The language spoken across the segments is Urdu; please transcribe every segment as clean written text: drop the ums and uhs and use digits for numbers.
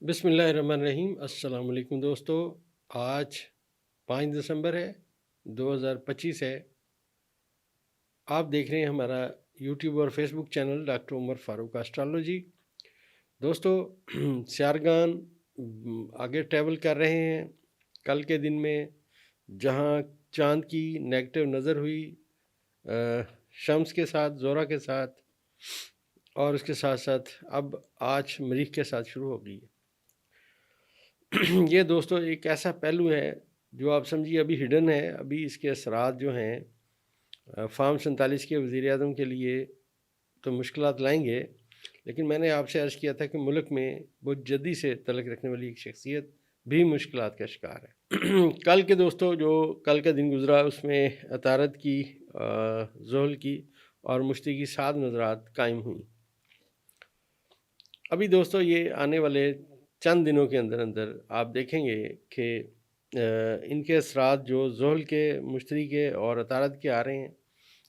بسم اللہ الرحمن الرحیم۔ السلام علیکم دوستو، آج 5 دسمبر ہے، 2025 ہے۔ آپ دیکھ رہے ہیں ہمارا یوٹیوب اور فیس بک چینل ڈاکٹر عمر فاروق اسٹرالوجی۔ دوستو سیارگان آگے ٹریول کر رہے ہیں۔ کل کے دن میں جہاں چاند کی نیگیٹو نظر ہوئی شمس کے ساتھ، زہرہ کے ساتھ، اور اس کے ساتھ ساتھ اب آج مریخ کے ساتھ شروع ہو گئی ہے۔ یہ دوستو ایک ایسا پہلو ہے جو آپ سمجھیے ابھی ہڈن ہے۔ ابھی اس کے اثرات جو ہیں فارم 47 کے وزیر اعظم کے لیے تو مشکلات لائیں گے، لیکن میں نے آپ سے عرض کیا تھا کہ ملک میں بہت جدی سے تعلق رکھنے والی ایک شخصیت بھی مشکلات کا شکار ہے۔ کل کے دوستو جو کل کا دن گزرا اس میں عطارد کی، زحل کی اور مشتری کی 7 نظرات قائم ہوئیں۔ ابھی دوستو یہ آنے والے چند دنوں کے اندر اندر آپ دیکھیں گے کہ ان کے اثرات جو زحل کے، مشتری کے اور عطارد کے آ رہے ہیں،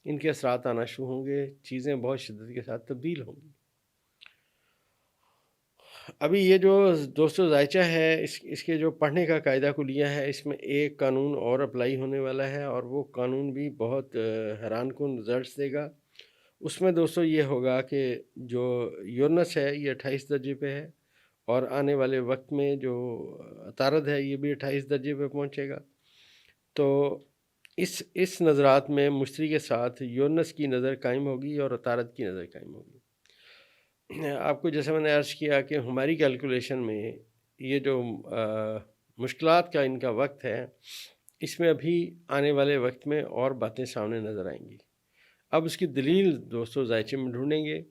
ان کے اثرات آنا شروع ہوں گے، چیزیں بہت شدت کے ساتھ تبدیل ہوں گی۔ ابھی یہ جو دوستو ذائچہ ہے، اس کے جو پڑھنے کا قاعدہ کلیہ ہے، اس میں ایک قانون اور اپلائی ہونے والا ہے، اور وہ قانون بھی بہت حیران کن رزلٹس دے گا۔ اس میں دوستو یہ ہوگا کہ جو یورنس ہے یہ 28 درجے پہ ہے، اور آنے والے وقت میں جو عطارد ہے یہ بھی 28 درجے پہ پہنچے گا۔ تو اس نظرات میں مشتری کے ساتھ یورنس کی نظر قائم ہوگی اور عطارد کی نظر قائم ہوگی۔ آپ کو جیسے میں نے عرض کیا کہ ہماری کیلکولیشن میں یہ جو مشکلات کا ان کا وقت ہے، اس میں ابھی آنے والے وقت میں اور باتیں سامنے نظر آئیں گی۔ اب اس کی دلیل دوستو ذائچے میں ڈھونڈیں گے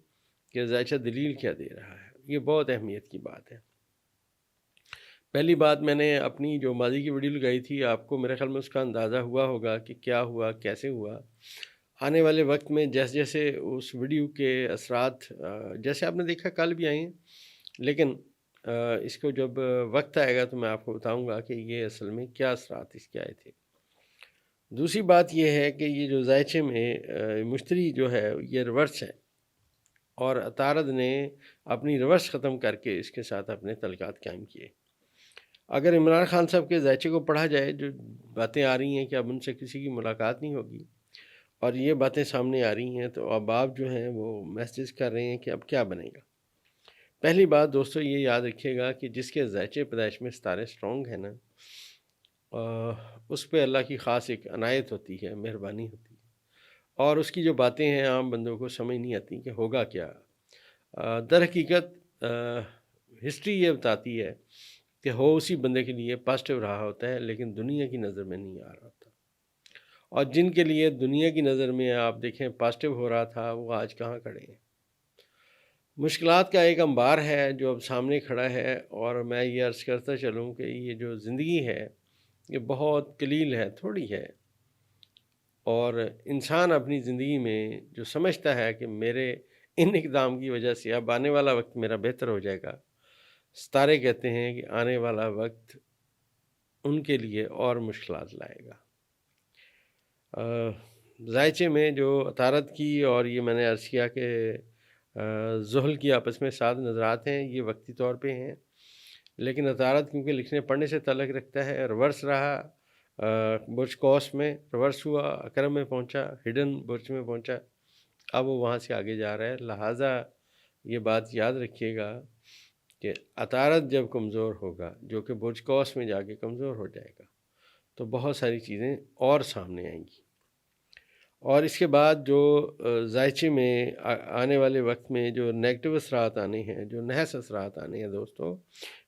کہ ذائچہ دلیل کیا دے رہا ہے۔ یہ بہت اہمیت کی بات ہے۔ پہلی بات، میں نے اپنی جو ماضی کی ویڈیو لگائی تھی، آپ کو میرے خیال میں اس کا اندازہ ہوا ہوگا کہ کیا ہوا، کیسے ہوا۔ آنے والے وقت میں جیسے جیسے اس ویڈیو کے اثرات، جیسے آپ نے دیکھا کل بھی آئیں، لیکن اس کو جب وقت آئے گا تو میں آپ کو بتاؤں گا کہ یہ اصل میں کیا اثرات اس کے آئے تھے۔ دوسری بات یہ ہے کہ یہ جو ذائچے میں مشتری جو ہے یہ ریورس ہے، اور عطارد نے اپنی ریورس ختم کر کے اس کے ساتھ اپنے تعلقات قائم کیے۔ اگر عمران خان صاحب کے ذائچے کو پڑھا جائے، جو باتیں آ رہی ہیں کہ اب ان سے کسی کی ملاقات نہیں ہوگی، اور یہ باتیں سامنے آ رہی ہیں، تو اب آپ جو ہیں وہ میسیج کر رہے ہیں کہ اب کیا بنے گا۔ پہلی بات دوستو یہ یاد رکھیے گا کہ جس کے ذائچے پیدائش میں ستارے سٹرونگ ہیں نا، اس پہ اللہ کی خاص ایک عنایت ہوتی ہے، مہربانی ہوتی ہے، اور اس کی جو باتیں ہیں عام بندوں کو سمجھ نہیں آتی کہ ہوگا کیا۔ در حقیقت ہسٹری یہ بتاتی ہے کہ ہو اسی بندے کے لیے پازیٹیو رہا ہوتا ہے، لیکن دنیا کی نظر میں نہیں آ رہا ہوتا۔ اور جن کے لیے دنیا کی نظر میں آپ دیکھیں پازیٹیو ہو رہا تھا، وہ آج کہاں کھڑے ہیں۔ مشکلات کا ایک انبار ہے جو اب سامنے کھڑا ہے، اور میں یہ عرض کرتا چلوں کہ یہ جو زندگی ہے یہ بہت قلیل ہے، تھوڑی ہے، اور انسان اپنی زندگی میں جو سمجھتا ہے کہ میرے ان اقدام کی وجہ سے اب آنے والا وقت میرا بہتر ہو جائے گا، ستارے کہتے ہیں کہ آنے والا وقت ان کے لیے اور مشکلات لائے گا۔ ذائچے میں جو عطارد کی اور یہ میں نے عرض کیا کہ زحل کی آپس میں 7 نظرات ہیں، یہ وقتی طور پہ ہیں، لیکن عطارد کیونکہ لکھنے پڑھنے سے تعلق رکھتا ہے، ریورس رہا، برج قوس میں ریورس ہوا، اکرم میں پہنچا، ہڈن برج میں پہنچا، اب وہ وہاں سے آگے جا رہا ہے۔ لہٰذا یہ بات یاد رکھیے گا کہ عطارد جب کمزور ہوگا، جو کہ برج قوس میں جا کے کمزور ہو جائے گا، تو بہت ساری چیزیں اور سامنے آئیں گی۔ اور اس کے بعد جو ذائچے میں آنے والے وقت میں جو نیگیٹو اثرات آنے ہیں، جو نحس اثرات آنے ہیں دوستو،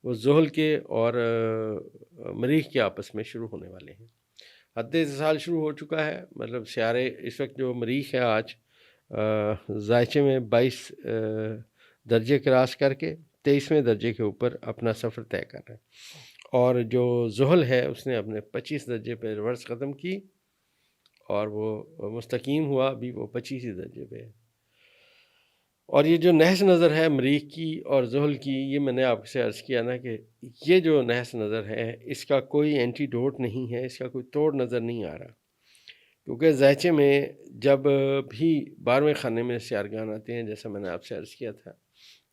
وہ زحل کے اور مریخ کے آپس میں شروع ہونے والے ہیں۔ حد اتصال شروع ہو چکا ہے، مطلب سیارے اس وقت جو مریخ ہے آج ذائچے میں 22 درجے کراس کر کے 23ویں درجے کے اوپر اپنا سفر طے کر رہے ہیں، اور جو زحل ہے اس نے اپنے 25 درجے پہ ریورس ختم کی، اور وہ مستقیم ہوا، ابھی وہ 25 درجے پہ ہے۔ اور یہ جو نحس نظر ہے مریخ کی اور زحل کی، یہ میں نے آپ سے عرض کیا نا کہ یہ جو نحس نظر ہے اس کا کوئی اینٹی ڈوٹ نہیں ہے، اس کا کوئی توڑ نظر نہیں آ رہا، کیونکہ ذائچے میں جب بھی 12ویں خانے میں سیارگان آتے ہیں، جیسا میں نے آپ سے عرض کیا تھا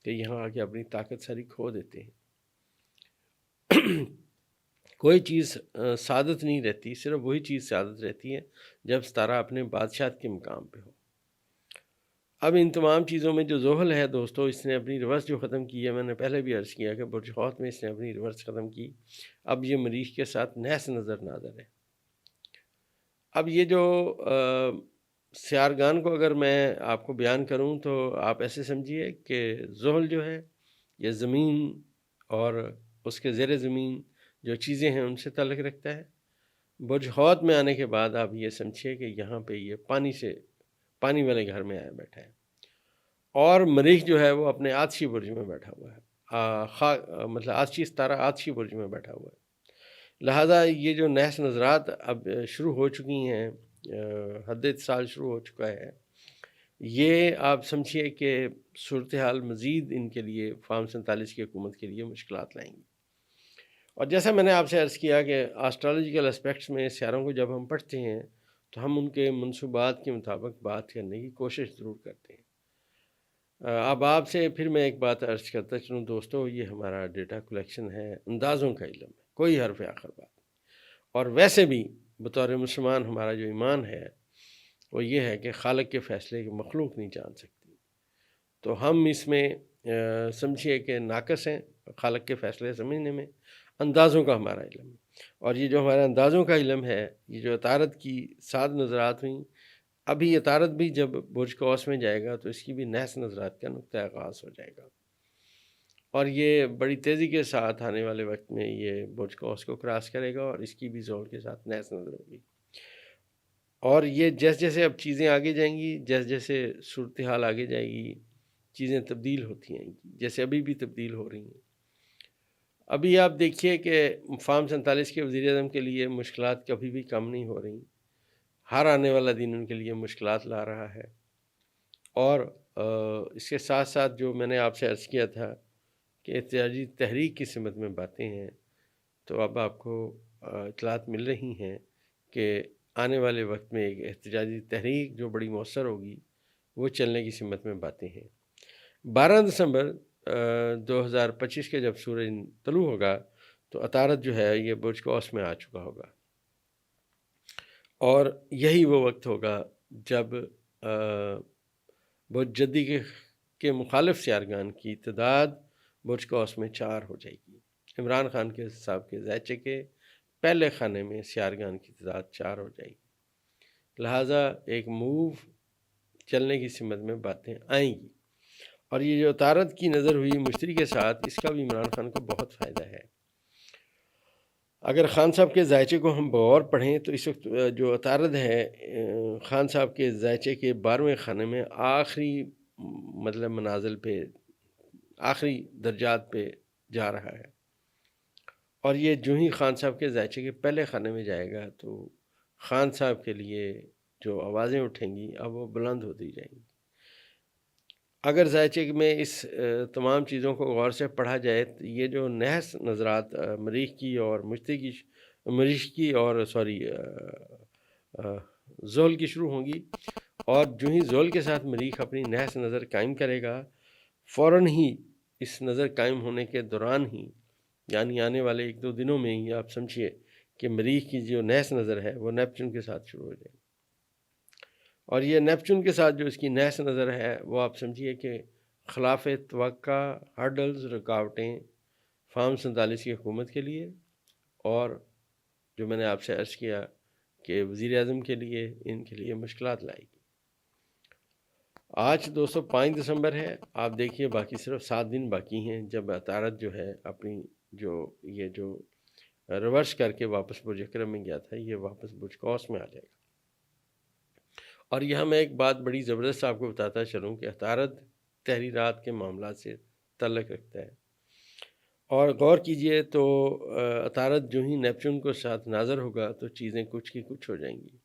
کہ یہاں آ کے اپنی طاقت ساری کھو دیتے ہیں، کوئی چیز سعادت نہیں رہتی، صرف وہی چیز سعادت رہتی ہے جب ستارہ اپنے بادشاہت کے مقام پہ ہو۔ اب ان تمام چیزوں میں جو زحل ہے دوستو، اس نے اپنی ریورس جو ختم کی ہے، میں نے پہلے بھی عرض کیا کہ برج حوت میں اس نے اپنی ریورس ختم کی، اب یہ مریخ کے ساتھ نحس ناظر ہے۔ اب یہ جو سیارگان کو اگر میں آپ کو بیان کروں تو آپ ایسے سمجھیے کہ زحل جو ہے یہ زمین اور اس کے زیر زمین جو چیزیں ہیں ان سے تعلق رکھتا ہے۔ برج حوت میں آنے کے بعد آپ یہ سمجھیے کہ یہاں پہ یہ پانی والے گھر میں آیا بیٹھا ہے، اور مریخ جو ہے وہ اپنے آتشی برج میں بیٹھا ہوا ہے، مطلب آتشی ستارہ آتشی برج میں بیٹھا ہوا ہے۔ لہٰذا یہ جو نحس نظرات اب شروع ہو چکی ہیں، حد اتصال شروع ہو چکا ہے، یہ آپ سمجھیے کہ صورتحال مزید ان کے لیے فارم 47 کی حکومت کے لیے مشکلات لائیں گی۔ اور جیسا میں نے آپ سے عرض کیا کہ آسٹرالوجیکل اسپیکٹس میں سیاروں کو جب ہم پڑھتے ہیں تو ہم ان کے منصوبات کے مطابق بات کرنے کی کوشش ضرور کرتے ہیں۔ اب آپ سے پھر میں ایک بات عرض کرتا چلوں دوستو، یہ ہمارا ڈیٹا کلیکشن ہے، اندازوں کا علم ہے، کوئی حرف آخر بات نہیں۔ اور ویسے بھی بطور مسلمان ہمارا جو ایمان ہے وہ یہ ہے کہ خالق کے فیصلے کی مخلوق نہیں جان سکتی، تو ہم اس میں سمجھیے کہ ناقص ہیں خالق کے فیصلے سمجھنے میں۔ اندازوں کا ہمارا علم ہے، اور یہ جو ہمارا اندازوں کا علم ہے، یہ جو عطارد کی 7 نظرات ہوئیں، ابھی عطارد بھی جب برج قوس میں جائے گا تو اس کی بھی نحس نظرات کا نقطہ آغاز ہو جائے گا، اور یہ بڑی تیزی کے ساتھ آنے والے وقت میں یہ برج قوس کو کراس کرے گا، اور اس کی بھی زحل کے ساتھ نحس نظر ہوگی۔ اور یہ جیسے جیسے اب چیزیں آگے جائیں گی، جیسے جیسے صورتحال آگے جائے گی، چیزیں تبدیل ہوتی ہیں گی، جیسے ابھی بھی تبدیل ہو رہی ہیں۔ ابھی آپ دیکھیے کہ فارم 47 کے وزیر اعظم کے لیے مشکلات کبھی بھی کم نہیں ہو رہی، ہر آنے والا دن ان کے لیے مشکلات لا رہا ہے۔ اور اس کے ساتھ ساتھ جو میں نے آپ سے عرض کیا تھا کہ احتجاجی تحریک کی سمت میں باتیں ہیں، تو اب آپ کو اطلاعات مل رہی ہیں کہ آنے والے وقت میں ایک احتجاجی تحریک جو بڑی مؤثر ہوگی وہ چلنے کی سمت میں باتیں ہیں۔ 12 دسمبر 2025 کے جب سورج طلوع ہوگا تو عطارد جو ہے یہ برج قوس میں آ چکا ہوگا، اور یہی وہ وقت ہوگا جب برج جدی کے مخالف سیارگان کی تعداد برج قوس میں 4 ہو جائے گی۔ عمران خان کے صاحب کے زائچے کے پہلے خانے میں سیارگان کی تعداد 4 ہو جائے گی، لہٰذا ایک موو چلنے کی سمت میں باتیں آئیں گی۔ اور یہ جو عطارد کی نظر ہوئی مشتری کے ساتھ، اس کا بھی عمران خان کو بہت فائدہ ہے۔ اگر خان صاحب کے زائچے کو ہم بغور پڑھیں تو اس وقت جو عطارد ہے خان صاحب کے زائچے کے 12ویں خانے میں آخری مطلب منازل پہ، آخری درجات پہ جا رہا ہے، اور یہ جو ہی خان صاحب کے زائچے کے پہلے خانے میں جائے گا تو خان صاحب کے لیے جو آوازیں اٹھیں گی اب وہ بلند ہوتی جائیں گی۔ اگر زائچے میں اس تمام چیزوں کو غور سے پڑھا جائے تو یہ جو نحس نظرات مریخ کی اور زحل کی شروع ہوں گی، اور جو ہی زحل کے ساتھ مریخ اپنی نحس نظر قائم کرے گا، فوراً ہی اس نظر قائم ہونے کے دوران ہی، یعنی آنے والے 1-2 دنوں میں ہی آپ سمجھیے کہ مریخ کی جو نحس نظر ہے وہ نیپچون کے ساتھ شروع ہو جائے گی، اور یہ نیپچون کے ساتھ جو اس کی نحس نظر ہے وہ آپ سمجھیے کہ خلاف توقع ہرڈلز، رکاوٹیں فارم 47 کی حکومت کے لیے، اور جو میں نے آپ سے عرض کیا کہ وزیر اعظم کے لیے، ان کے لیے مشکلات لائے گی۔ آج 5 دسمبر ہے، آپ دیکھیے باقی صرف 7 دن باقی ہیں جب عطارد جو ہے اپنی یہ جو ریورس کر کے واپس برج اکرم میں گیا تھا، یہ واپس برج قوس میں آ جائے گا۔ اور یہاں میں ایک بات بڑی زبردست آپ کو بتاتا چلوں کہ عطارد تحریرات کے معاملات سے تعلق رکھتا ہے، اور غور کیجئے تو عطارد جو ہی نیپچون کو ساتھ ناظر ہوگا تو چیزیں کچھ کی کچھ ہو جائیں گی،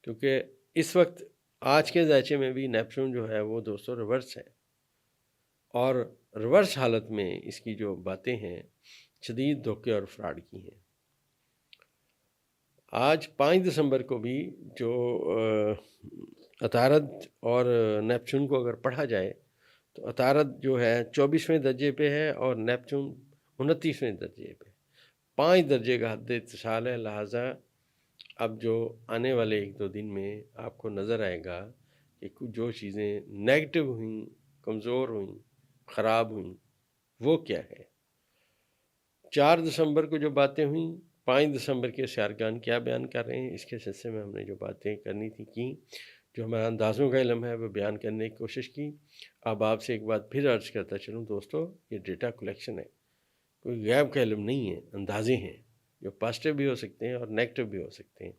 کیونکہ اس وقت آج کے زائچے میں بھی نیپچون جو ہے وہ دوستو ریورس ہے، اور ریورس حالت میں اس کی جو باتیں ہیں شدید دھوکے اور فراڈ کی ہیں۔ آج 5 دسمبر کو بھی جو عطارد اور نیپچون کو اگر پڑھا جائے تو عطارد جو ہے 24ویں درجے پہ ہے اور نیپچون 29ویں درجے پہ، 5 درجے کا حد اتصال ہے، لہٰذا اب جو آنے والے 1-2 دن میں آپ کو نظر آئے گا کہ جو چیزیں نیگیٹو ہوئیں، کمزور ہوئیں، خراب ہوئیں، وہ کیا ہے۔ 4 دسمبر کو جو باتیں ہوئیں، 5 دسمبر کے سیارگان کیا بیان کر رہے ہیں، اس کے سلسلے میں ہم نے جو باتیں کرنی تھی کی، جو ہمارا اندازوں کا علم ہے وہ بیان کرنے کی کوشش کی۔ اب آپ سے ایک بات پھر عرض کرتا چلوں دوستو، یہ ڈیٹا کلیکشن ہے، کوئی غیب کا علم نہیں ہے، اندازے ہیں جو پازیٹیو بھی ہو سکتے ہیں اور نیگیٹو بھی ہو سکتے ہیں۔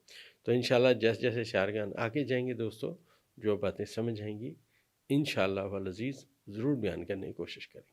تو انشاءاللہ جیسے جیسے سیارگان آگے جائیں گے دوستو، جو باتیں سمجھ آئیں گی انشاءاللہ والعزیز ضرور بیان کرنے کی کوشش کریں گے۔